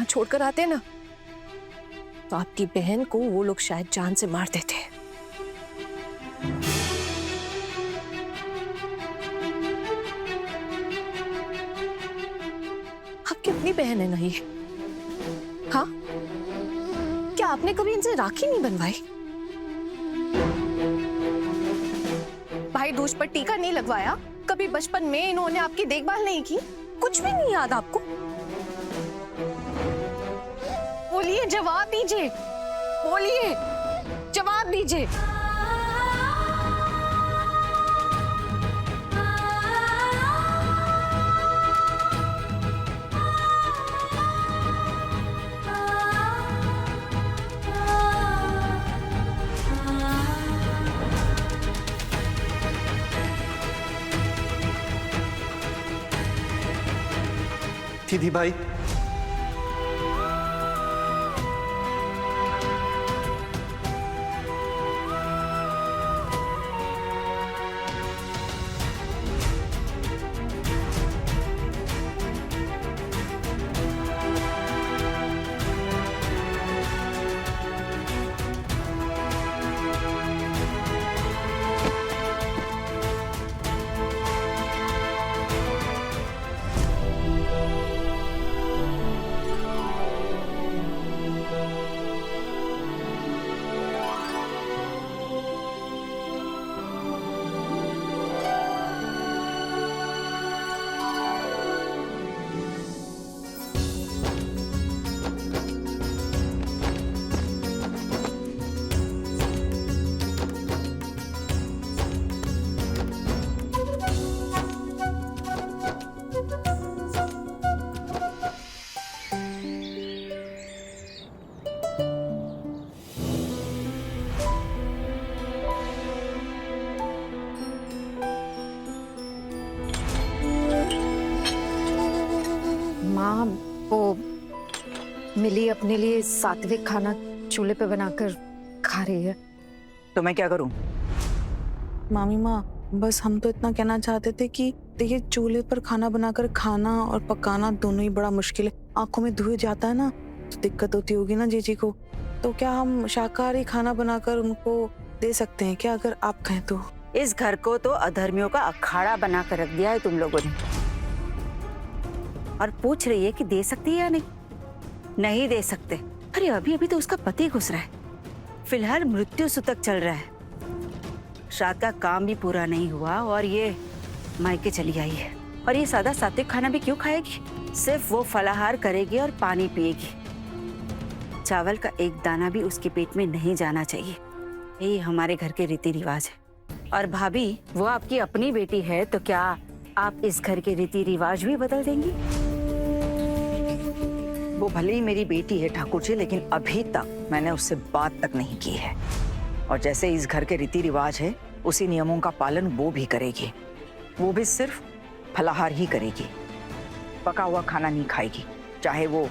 छोड़कर आते ना तो आपकी बहन को वो लोग शायद जान से मार देते। आपकी अपनी बहन है ना ये? हाँ, क्या आपने कभी इनसे राखी नहीं बनवाई? भाई दूज पर टीका नहीं लगवाया? कभी बचपन में इन्होंने आपकी देखभाल नहीं की? कुछ भी नहीं याद आपको? बोलिए, जवाब दीजिए, बोलिए, जवाब दीजिए। दीदी भाई, माँ वो मिली अपने लिए सात्विक खाना चूल्हे पे बनाकर खा रही है। तो मैं क्या करूं? मामी माँ, बस हम तो इतना कहना चाहते थे कि देखिए, चूल्हे पर खाना बनाकर खाना और पकाना दोनों ही बड़ा मुश्किल है। आंखों में धुएं जाता है ना, तो दिक्कत होती होगी ना जीजी को। तो क्या हम शाकाहारी खाना बनाकर उनको दे सकते हैं क्या, अगर आप कहें तो? इस घर को तो अधर्मियों का अखाड़ा बना कर रख दिया है तुम लोगों ने, और पूछ रही है कि दे सकती है या नहीं? नहीं दे सकते। अरे अभी अभी तो उसका पति घुस रहा है, फिलहाल मृत्यु सूतक चल रहा है, श्राद्ध का काम भी पूरा नहीं हुआ और ये मायके चली आई है। और ये सादा सात्विक खाना भी क्यों खाएगी? सिर्फ वो फलाहार करेगी और पानी पिएगी। चावल का एक दाना भी उसके पेट में नहीं जाना चाहिए। यही हमारे घर के रीति रिवाज है। और भाभी, वो आपकी अपनी बेटी है, तो क्या आप इस घर के रीति रिवाज भी बदल देंगी? वो भले ही मेरी बेटी है ठाकुर जी, लेकिन अभी तक मैंने उससे बात तक नहीं की है। और जैसे इस घर के रीति रिवाज है, उसी नियमों का पालन वो भी करेगी। वो भी सिर्फ फलाहार ही करेगी, पका हुआ खाना नहीं खाएगी, चाहे वो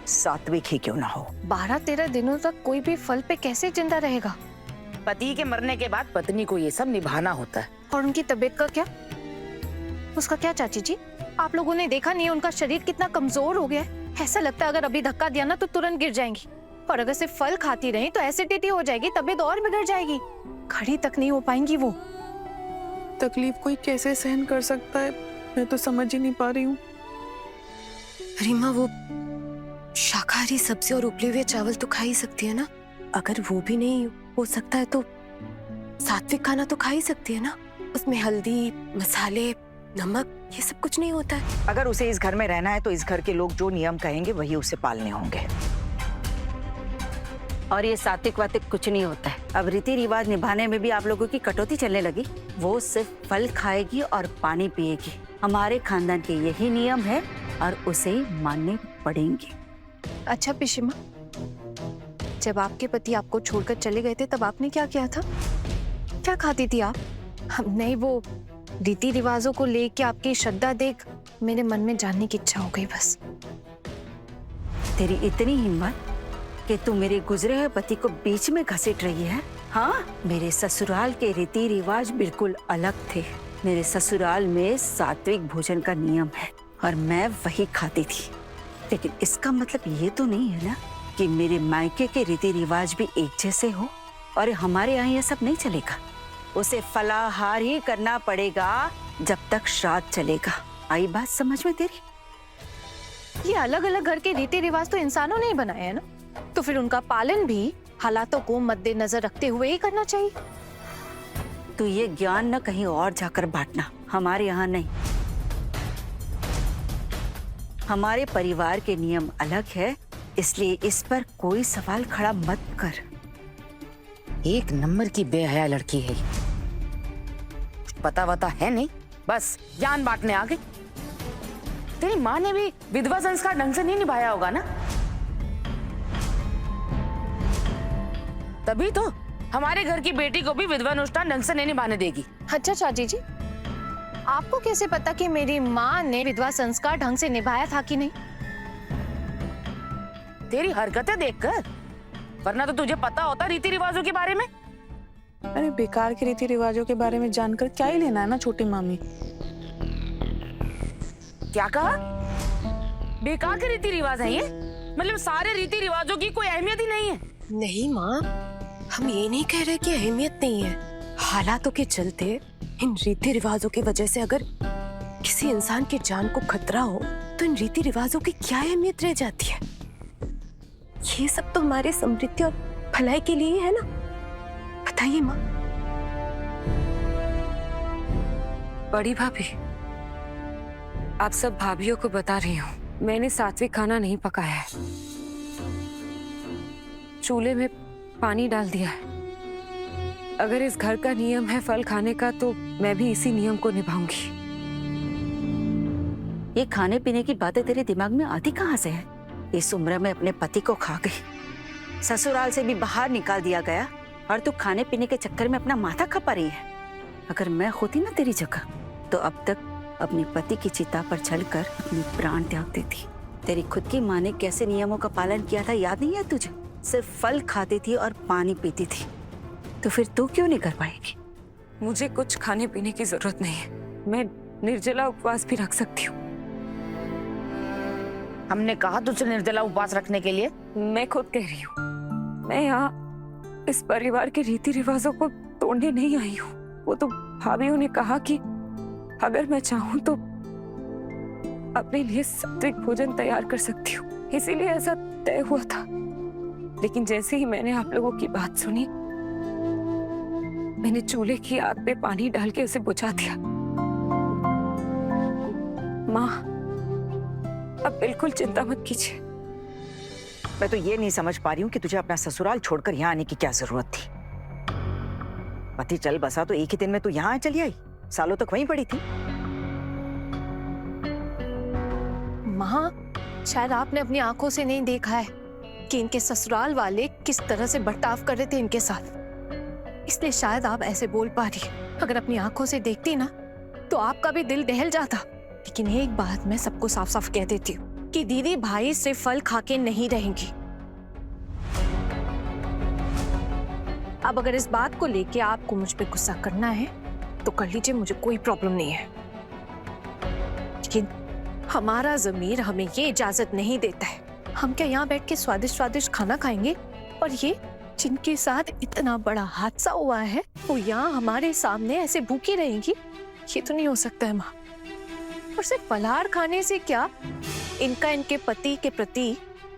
सात्विक ही क्यों ना हो। 12-13 दिनों तक कोई भी फल पे कैसे जिंदा रहेगा? पति के मरने के बाद पत्नी को ये सब निभाना होता है। और उनकी तबीयत का क्या? उसका क्या चाची जी? आप लोगों ने देखा नहीं उनका शरीर कितना कमजोर हो गया है? ऐसा लगता है अगर अभी धक्का दिया ना तो तुरंत गिर जाएंगी। और अगर सिर्फ फल खाती रही तो एसिडिटी हो जाएगी, तबीयत और बिगड़ जाएगी, खड़ी तक नहीं हो पाएंगी वो। तकलीफ कोई कैसे सहन कर सकता है, मैं तो समझ ही नहीं पा रही हूँ। रीमा, वो शाकाहारी सब्जी और उबले हुए चावल तो खा ही सकती है ना? अगर वो भी नहीं हो सकता है तो सात्विक खाना तो खा ही सकती है ना? उसमें हल्दी, मसाले, नमक, ये सब कुछ नहीं होता है। अगर उसे इस घर में रहना है तो इस घर के लोग जो नियम कहेंगे वही उसे पालने होंगे। और ये सात्विक वात्विक कुछ नहीं होता है। अब रीति रिवाज निभाने में भी आप लोगों की कटौती चलने लगी। वो सिर्फ फल खाएगी और पानी पिएगी। हमारे खानदान के यही नियम है और उसे मानने पड़ेंगे। अच्छा पिशिमा, जब आपके पति आपको छोड़कर चले गए थे तब आपने क्या किया था? क्या खाती थी आप? हम नहीं, वो रीति रिवाजों को लेके आपकी श्रद्धा देख मेरे मन में जानने की इच्छा हो गई बस। तेरी इतनी हिम्मत कि तू मेरे गुजरे हुए पति को बीच में घसीट रही है? हाँ, मेरे ससुराल के रीति रिवाज बिल्कुल अलग थे। मेरे ससुराल में सात्विक भोजन का नियम है और मैं वही खाती थी। लेकिन इसका मतलब ये तो नहीं है ना कि मेरे मायके के रीति रिवाज भी एक जैसे हो और हमारे यहाँ ये सब नहीं चलेगा। उसे फलाहार ही करना पड़ेगा जब तक श्राद्ध चलेगा। आई बात समझ में तेरी? ये अलग अलग घर के रीति रिवाज तो इंसानों ने ही बनाए हैं ना, तो फिर उनका पालन भी हालातों को मद्देनजर रखते हुए ही करना चाहिए। तो ये ज्ञान न कहीं और जाकर बांटना, हमारे यहाँ नहीं। हमारे परिवार के नियम अलग है, इसलिए इस पर कोई सवाल खड़ा मत कर। एक नंबर की बेहया लड़की है। कुछ पता वता है नहीं, बस ज्ञान बांटने आ गई। तेरी माँ ने भी विधवा संस्कार ढंग से नहीं निभाया होगा ना, तभी तो हमारे घर की बेटी को भी विधवा अनुष्ठान ढंग से नहीं निभाने देगी। अच्छा चाची जी, आपको कैसे पता कि मेरी माँ ने विधवा संस्कार ढंग से निभाया था कि नहीं? तेरी हरकतें देखकर, वरना तो तुझे पता होता रीति रिवाजों के बारे में। अरे बेकार के रीति रिवाजों के बारे में जानकर क्या ही लेना है ना छोटी मामी। क्या कहा? बेकार के रीति रिवाज है ये? मतलब सारे रीति रिवाजों की कोई अहमियत ही नहीं है? नहीं माँ, हम ये नहीं कह रहे कि अहमियत नहीं है। हालातों के चलते इन रीति रिवाजों की वजह से अगर किसी इंसान की जान को खतरा हो तो इन रीति रिवाजों की क्या अहमियत रह जाती है? ये सब तो हमारे समृद्धि और भलाई के लिए ही है ना, बताइए माँ। बड़ी भाभी, आप सब भाभीयों को बता रही हूँ, मैंने सात्विक खाना नहीं पकाया है। चूल्हे में पानी डाल दिया है। अगर इस घर का नियम है फल खाने का, तो मैं भी इसी नियम को निभाऊंगी। ये खाने पीने की बातें तेरे दिमाग में आती कहाँ से है? इस उम्र में अपने पति को खा गई, ससुराल से भी बाहर निकाल दिया गया, और तू खाने पीने के चक्कर में अपना माथा खपा रही है। अगर मैं होती ना तेरी जगह, तो अब तक अपने पति की चिता पर चलकर अपनी प्राण त्याग देती। तेरी खुद की माँ ने कैसे नियमों का पालन किया था याद नहीं है तुझे? सिर्फ फल खाती थी और पानी पीती थी। तो फिर तू क्यों नहीं कर पाएगी? मुझे कुछ खाने पीने की जरूरत नहीं है, मैं निर्जला उपवास भी रख सकती हूँ। हमने कहा तुझसे निर्जला उपवास रखने के लिए? मैं खुद कह रही हूँ, मैं यहाँ इस परिवार के रीति रिवाजों को तोड़ने नहीं आई हूँ। वो तो भाभीयों ने कहा कि अगर मैं चाहूँ तो अपने लिए सात्विक भोजन तैयार कर सकती हूँ, इसीलिए ऐसा तय हुआ था। लेकिन जैसे ही मैंने आप लोगों की बात सुनी, मैंने चूल्हे की आग पे पानी डाल के उसे बुझा दिया। माँ, अब बिल्कुल चिंता मत कीजिए। मैं तो ये नहीं समझ पा रही हूँ कि तुझे अपना ससुराल छोड़कर यहाँ आने की क्या जरूरत थी। पति चल बसा तो एक ही दिन में तू यहाँ चली आई, सालों तक वहीं पड़ी थी। माँ, शायद आपने अपनी आंखों से नहीं देखा है कि इनके ससुराल वाले किस तरह से बर्ताव कर रहे थे इनके साथ, इसलिए शायद आप ऐसे बोल पा रही। अगर अपनी आंखों से देखती ना तो आपका भी दिल दहल जाता। लेकिन एक बात मैं सबको साफ साफ कह देती हूँ कि दीदी भाई सिर्फ फल खा के नहीं रहेंगी। अब अगर इस बात को लेके आपको मुझ पे गुस्सा करना है तो कर लीजिए, मुझे कोई प्रॉब्लम नहीं है। लेकिन हमारा ज़मीर हमें ये इजाजत नहीं देता है। हम क्या यहाँ बैठ के स्वादिष्ट स्वादिष्ट खाना खाएंगे और ये जिनके साथ इतना बड़ा हादसा हुआ है वो यहाँ हमारे सामने ऐसे भूखी रहेंगी? ये तो नहीं हो सकता है माँ। और सिर्फ फलाहार खाने से क्या इनका इनके पति के प्रति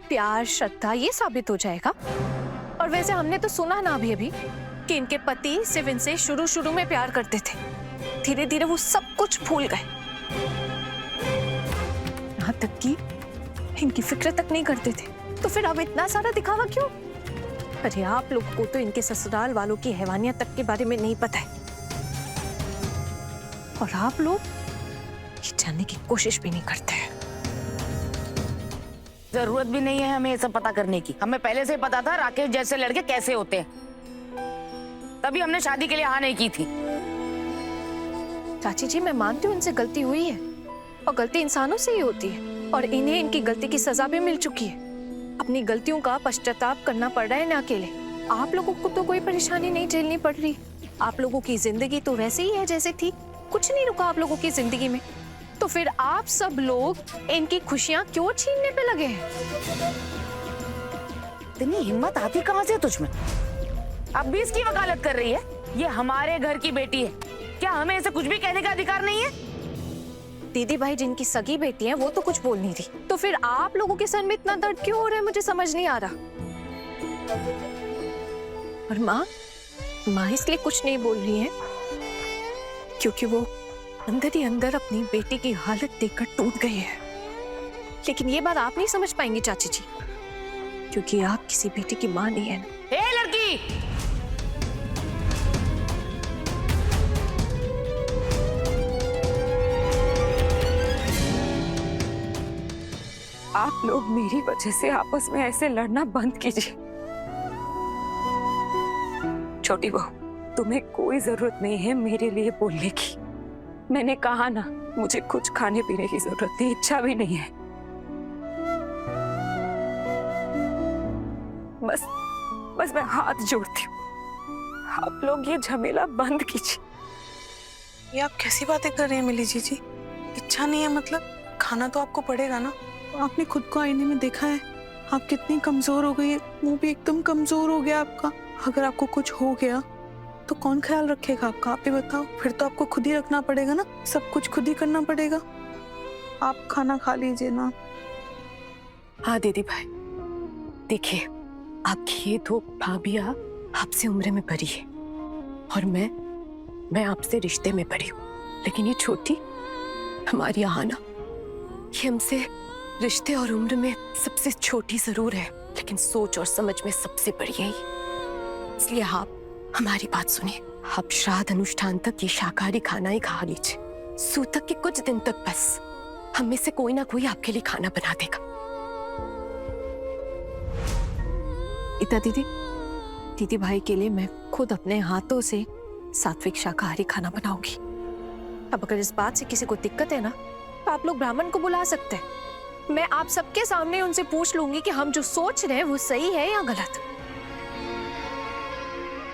प्यार श्रद्धा ये साबित हो जाएगा? और वैसे हमने तो सुना ना अभी कि इनके पति सिर्फ इनसे शुरू में प्यार करते थे, धीरे धीरे वो सब कुछ भूल गए, यहाँ तक कि इनकी फिक्र तक नहीं करते थे। तो फिर अब इतना सारा दिखावा क्यों? अरे आप लोग को तो इनके ससुराल वालों की हैवानियत तक के बारे में नहीं पता है, और आप लोग ये जानने की कोशिश भी नहीं करते हैं। जरूरत भी नहीं है हमें ये सब पता करने की। हमें पहले से ही पता था राकेश जैसे लड़के कैसे होते हैं, तभी हमने शादी के लिए हाँ नहीं की थी। चाची जी, मैं मानती हूँ इनसे गलती हुई है, और गलती इंसानों से ही होती है, और इन्हें इनकी गलती की सजा भी मिल चुकी है। अपनी गलतियों का पश्चाताप करना पड़ रहा है ना अकेले। आप लोगों को तो कोई परेशानी नहीं झेलनी पड़ रही। आप लोगों की जिंदगी तो वैसे ही है जैसे थी, कुछ नहीं रुका आप लोगों की जिंदगी में। तो फिर आप सब लोग इनकी खुशियां क्यों छीनने पे लगे हैं? इतनी हिम्मत आती कहाँ से तुझमें? अब भी इसकी वकालत कर रही है? ये हमारे घर की बेटी है, क्या हमें ऐसे कुछ भी कहने का अधिकार नहीं है? दीदी भाई जिनकी सगी बेटी है वो तो कुछ बोल नहीं रही, तो फिर आप लोगों के सर में इतना दर्द क्यों हो रहा है? मुझे समझ नहीं आ रहा। और माँ इसलिए कुछ नहीं बोल रही है क्योंकि वो अंदर ही अंदर अपनी बेटी की हालत देखकर टूट गई है। लेकिन ये बात आप नहीं समझ पाएंगी चाची जी, क्योंकि आप किसी बेटी की माँ नहीं है। ए लड़की, आप लोग मेरी वजह से आपस में ऐसे लड़ना बंद कीजिए। छोटी बहू, तुम्हें कोई जरूरत नहीं है मेरे लिए बोलने की। मैंने कहा ना, मुझे कुछ खाने पीने की जरूरत नहीं, इच्छा भी नहीं है। बस मैं हाथ जोड़ती हूँ, आप लोग ये झमेला बंद कीजिए। ये आप कैसी बातें कर रही हैं मिली जीजी? इच्छा नहीं है मतलब खाना तो आपको पड़ेगा ना। आपने खुद को आईने में देखा है, आप कितनी कमजोर हो गई है, मुंह भी एकदम कमजोर हो गया आपका। अगर आपको कुछ हो गया तो कौन ख्याल रखेगा आपका? आप ही बताओ। फिर तो आपको खुद ही रखना पड़ेगा ना, सब कुछ खुद ही करना पड़ेगा। आप खाना खा लीजिए ना। हाँ दीदी भाई, देखिए आपकी ये दो भाभियाँ आपसे उम्र में बड़ी है और मैं आपसे रिश्ते में बड़ी हूँ, लेकिन ये छोटी हमारी आहाना, ये हमसे रिश्ते और उम्र में सबसे छोटी जरूर है, लेकिन सोच और समझ में सबसे बड़ी है। इसलिए आप हमारी बात सुनिए। आप श्राद्ध अनुष्ठान तक ये शाकाहारी खाना ही खा लीजिए। सूतक के कुछ दिन तक बस हम में से कोई ना कोई आपके लिए खाना बना देगा। इता दीदी भाई के लिए मैं खुद अपने हाथों से सात्विक शाकाहारी खाना बनाऊंगी। अब अगर इस बात से किसी को दिक्कत है ना, तो आप लोग ब्राह्मण को बुला सकते हैं। मैं आप सबके सामने उनसे पूछ लूंगी कि हम जो सोच रहे हैं वो सही है या गलत।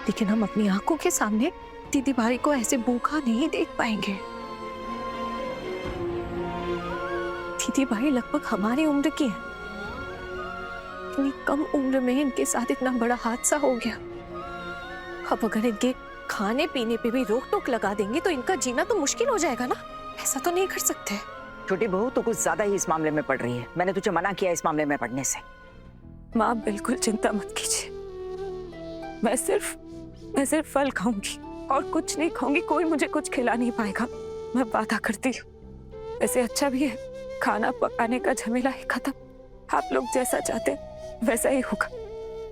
लेकिन हम अपनी आंखों के सामने दीदी भाई को ऐसे भूखा नहीं देख पाएंगे। दीदी भाई लगभग हमारी उम्र की है, इतनी कम उम्र में इनके साथ इतना बड़ा हादसा हो गया। अब अगर इनके खाने पीने पे भी रोक टोक लगा देंगे तो इनका जीना तो मुश्किल हो जाएगा ना। ऐसा तो नहीं कर सकते। छोटी बहू तो कुछ ज्यादा ही इस मामले में पड़ रही है, मैंने तुझे मना किया इस मामले में पढ़ने से। माँ बिल्कुल चिंता मत कीजिए, मैं सिर्फ फल खाऊंगी और कुछ नहीं खाऊंगी। कोई मुझे कुछ खिला नहीं पाएगा, मैं वादा करती हूँ। ऐसे अच्छा भी है, खाना पकाने का झमेला है खत्म। आप लोग जैसा चाहते वैसा ही होगा।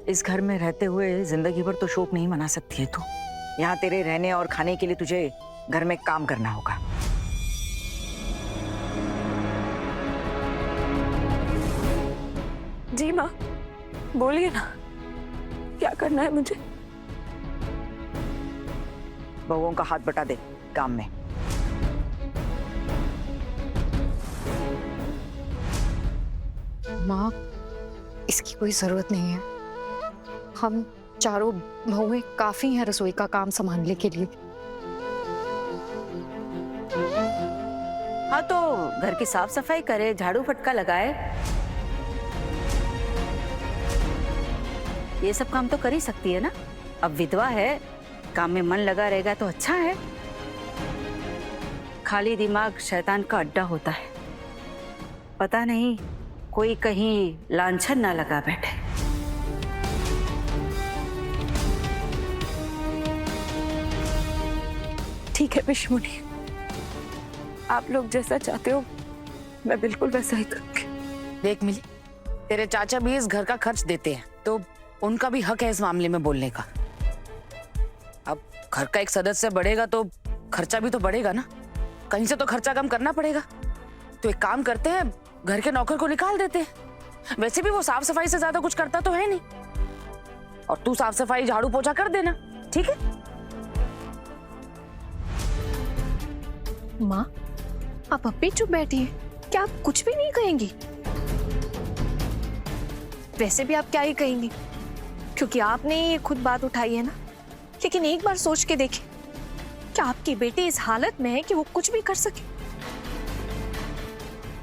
इस घर में रहते हुए जिंदगी भर तो शोक नहीं मना सकती है तू। यहाँ तेरे रहने और खाने के लिए तुझे घर में काम करना होगा। जी माँ, बोलिए ना, क्या करना है मुझे? बहुओं का हाथ बटा दे काम में। माँ, इसकी कोई जरूरत नहीं है। हम चारों बहुएं काफी हैं रसोई का काम संभालने के लिए। हाँ तो घर की साफ सफाई करे, झाड़ू फटका लगाए, ये सब काम तो कर ही सकती है ना। अब विधवा है, काम में मन लगा रहेगा तो अच्छा है। खाली दिमाग शैतान का अड्डा होता है, पता नहीं कोई कहीं लांछन ना लगा बैठे। ठीक है विश्वमुनि, आप लोग जैसा चाहते हो मैं बिल्कुल वैसा ही करूंगी। देख मिली, तेरे चाचा भी इस घर का खर्च देते हैं, तो उनका भी हक है इस मामले में बोलने का। अब घर का एक सदस्य बढ़ेगा तो खर्चा भी तो बढ़ेगा ना, कहीं से तो खर्चा कम करना पड़ेगा। तो एक काम करते हैं, घर के नौकर को निकाल देते हैं। वैसे भी वो साफ सफाई से ज्यादा कुछ करता तो है नहीं, और तू साफ सफाई झाड़ू पोछा कर देना, ठीक है? माँ, आप अब भी चुप बैठी हैं, क्या आप कुछ भी नहीं कहेंगी? वैसे भी आप क्या ही कहेंगी, क्योंकि आपने ये खुद बात उठाई है ना। लेकिन एक बार सोच के देखिए, क्या आपकी बेटी इस हालत में है कि वो कुछ भी कर सके?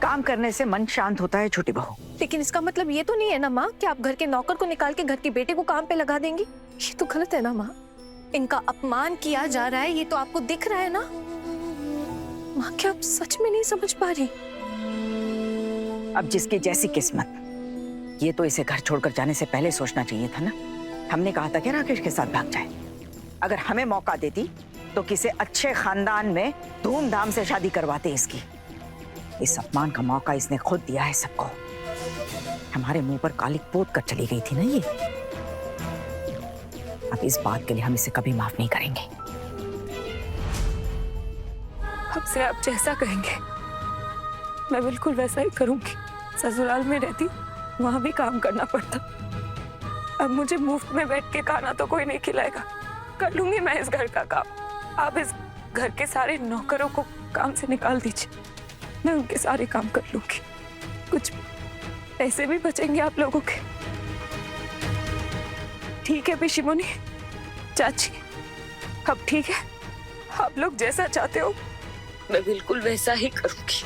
काम करने से मन शांत होता है छोटी बहू। लेकिन इसका मतलब ये तो नहीं है ना माँ कि आप घर के नौकर को निकाल के घर के बेटे को काम पे लगा देंगी। ये तो गलत है ना माँ। इनका अपमान किया जा रहा है, ये तो आपको दिख रहा है ना। माँ क्या आप सच में नहीं समझ पा रही? अब जिसकी जैसी किस्मत, ये तो इसे घर छोड़कर जाने से पहले सोचना चाहिए था ना। हमने कहा था कि राकेश के साथ भाग जाए। अगर हमें मौका देती तो किसी अच्छे खानदान में धूमधाम से शादी करवाते इसकी। इस अपमान का मौका इसने खुद दिया है सबको। हमारे मुंह पर कालिक पोत कर चली गई थी ना ये। अब इस बात के लिए हम इसे कभी माफ नहीं करेंगे। अब से आप जैसा कहेंगे मैं बिल्कुल वैसा ही करूंगी। ससुराल में रहती वहां भी काम करना पड़ता। अब मुझे मुफ्त में बैठ के खाना तो कोई नहीं खिलाएगा। कर लूंगी मैं इस घर का काम। आप इस घर के सारे नौकरों को काम से निकाल दीजिए, मैं उनके सारे काम कर लूंगी। कुछ पैसे भी बचेंगे आप लोगों के। ठीक है पिशिमोनी चाची, अब ठीक है। आप लोग जैसा चाहते हो मैं बिल्कुल वैसा ही करूंगी।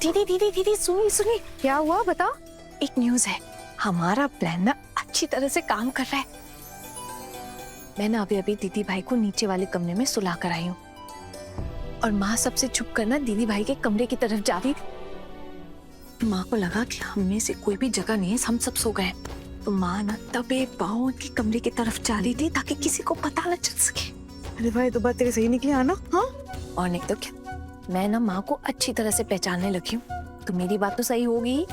दीदी दीदी दीदी सुनिए सुनिए, क्या हुआ बता। एक न्यूज़ है। हमारा प्लान ना अच्छी तरह से काम कर रहा है। मैं ना अभी अभी दीदी भाई को नीचे वाले कमरे में सुला कर आई हूँ और माँ सबसे छुप कर ना दीदी भाई के कमरे की तरफ जा रही थी। माँ को लगा कि हम में से कोई भी जगह नहीं है, हम सब सो गए। तो माँ ना तबे पाँव उनके कमरे की तरफ जा रही थी ताकि किसी को पता न चल सके। अरे भाई तो बात तेरी सही निकली आना। हाँ और नहीं तो क्या, मैं ना माँ को अच्छी तरह से पहचानने लगी हूँ। तो मेरी बात तो सही होगी।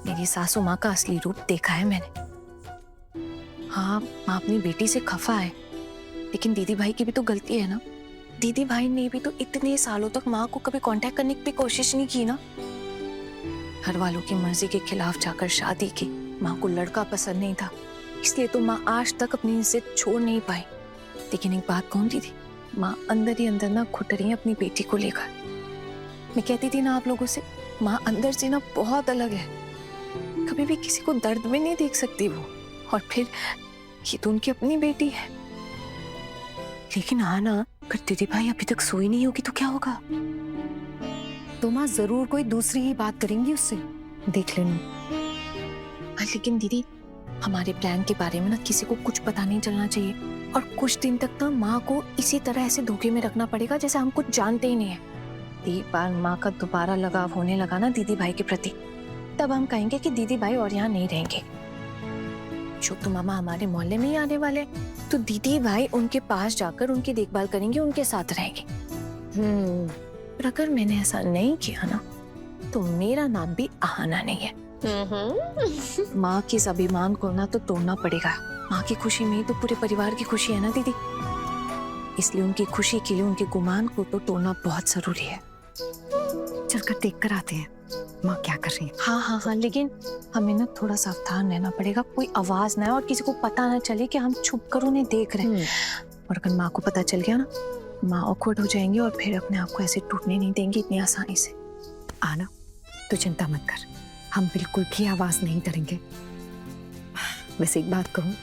मेरी सासू माँ का असली रूप देखा है मैंने। हाँ, माँ अपनी बेटी से खफा है, लेकिन दीदी भाई की भी तो गलती है ना। दीदी भाई ने भी तो इतने सालों तक माँ को कभी कांटेक्ट करने की भी कोशिश नहीं की ना। घर वालों की मर्जी के खिलाफ जाकर शादी की। माँ को लड़का पसंद नहीं था, इसलिए तो माँ आज तक अपनी इज्जत छोड़ नहीं पाई। लेकिन एक बात कहूँ दीदी, माँ अंदर ही अंदर ना घुट रही है अपनी बेटी को लेकर। मैं कहती थी ना आप लोगों से, माँ अंदर से ना बहुत अलग है। कभी भी किसी को दर्द में नहीं देख सकती वो। और फिर ये तो उनकी अपनी बेटी है। लेकिन हाँ ना, अगर दीदी भाई अभी तक सोई नहीं होगी तो क्या होगा? तो माँ जरूर कोई दूसरी ही बात करेंगी उससे, देख लेना। लेकिन दीदी, हमारे प्लान के बारे में ना किसी को कुछ पता नहीं चलना चाहिए। और कुछ दिन तक ना माँ को इसी तरह ऐसे धोखे में रखना पड़ेगा जैसे हम कुछ जानते ही नहीं है। एक बार माँ का दोबारा लगाव होने लगा ना दीदी भाई के प्रति, तब हम कहेंगे कि दीदी भाई और यहाँ नहीं रहेंगे। छोटू मामा हमारे मोहल्ले में ही आने वाले, तो दीदी भाई उनके पास जाकर उनकी देखभाल करेंगे, उनके साथ रहेंगे। पर अगर मैंने ऐसा नहीं किया ना, तो मेरा नाम भी आहाना नहीं है। माँ के इस अभिमान को ना तो तोड़ना पड़ेगा। माँ की खुशी में ही तो पूरे परिवार की खुशी है ना दीदी। इसलिए उनकी खुशी के लिए उनके गुमान को तो तोड़ना बहुत जरूरी है। चलकर देख कर आते हैं माँ क्या कर रही है। हाँ हाँ हाँ, लेकिन हमें ना थोड़ा सावधान रहना पड़ेगा। कोई आवाज ना आए और किसी को पता ना चले कि हम छुप कर उन्हें देख रहे हैं। और अगर माँ को पता चल गया ना, माँ ऑकवर्ड हो जाएंगी और फिर अपने आप को ऐसे टूटने नहीं देंगी इतनी आसानी से। आना, तो चिंता मत कर, हम बिल्कुल भी आवाज नहीं करेंगे। वैसे एक बात कहूँ,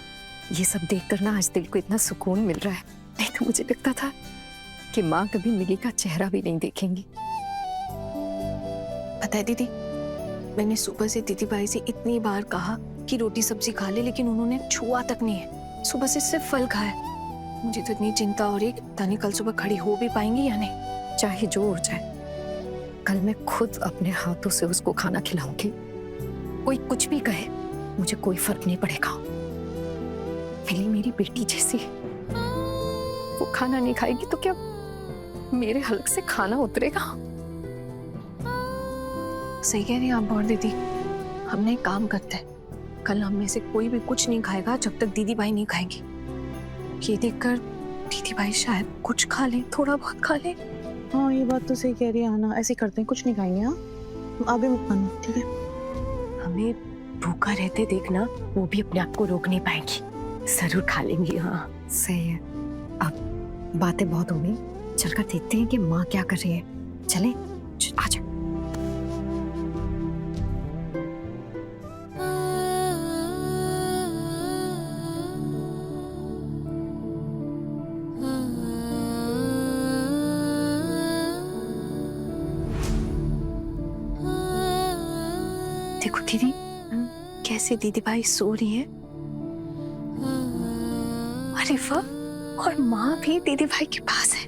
ये सब देखकर ना आज दिल को इतना सुकून मिल रहा है। नहीं तो मुझे लगता था कि माँ कभी मिली का चेहरा भी नहीं देखेंगी। पता है दीदी, मैंने सुबह से दीदी भाई से इतनी बार कहा कि रोटी सब्जी खा ले, लेकिन उन्होंने छुआ तक नहीं है। सुबह से सिर्फ फल खाया। मुझे तो इतनी चिंता हो रही, पता नहीं कल सुबह खड़ी हो भी पाएंगी या नहीं। चाहे जो हो जाए, कल मैं खुद अपने हाथों से उसको खाना खिलाऊंगी। कोई कुछ भी कहे, मुझे कोई फर्क नहीं पड़ेगा। बिल्ली मेरी बेटी जैसी है। वो खाना नहीं खाएगी तो क्या मेरे हलक से खाना उतरेगा? सही कह रही हैं आप बौर दीदी। हमने एक काम करते हैं, कल हम में से कोई भी कुछ नहीं खाएगा जब तक दीदी भाई नहीं खाएंगी। ये देखकर दीदी भाई शायद कुछ खा ले, थोड़ा बहुत खा ले। हाँ ये बात तो सही कह रही है आना, ऐसे करते हैं, कुछ नहीं खाएंगे। हाँ आगे मत खाना, ठीक है? हमें भूखा रहते देखना, वो भी अपने आप को रोक नहीं पाएंगी, जरूर खा लेंगी। हाँ सही है। अब बातें बहुत हो गई, चलकर देखते हैं कि माँ क्या कर रही है। चले आ जाओ। देखो दीदी, कैसे दीदी भाई सो रही है। अरे वाह, और माँ भी दीदी भाई के पास है।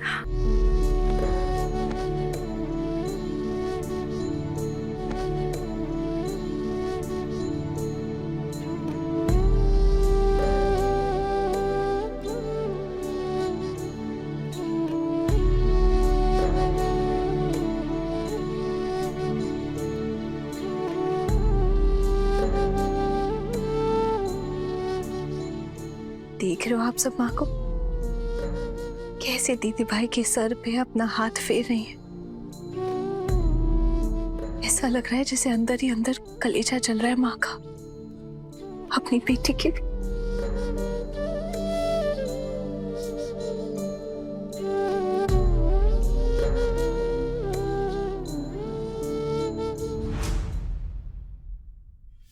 देख रहे हो आप सब माँ को, कैसे दीदी भाई के सर पे अपना हाथ फेर रही है। ऐसा लग रहा है जैसे अंदर ही अंदर कलेजा चल रहा है माँ का, अपनी बेटी के।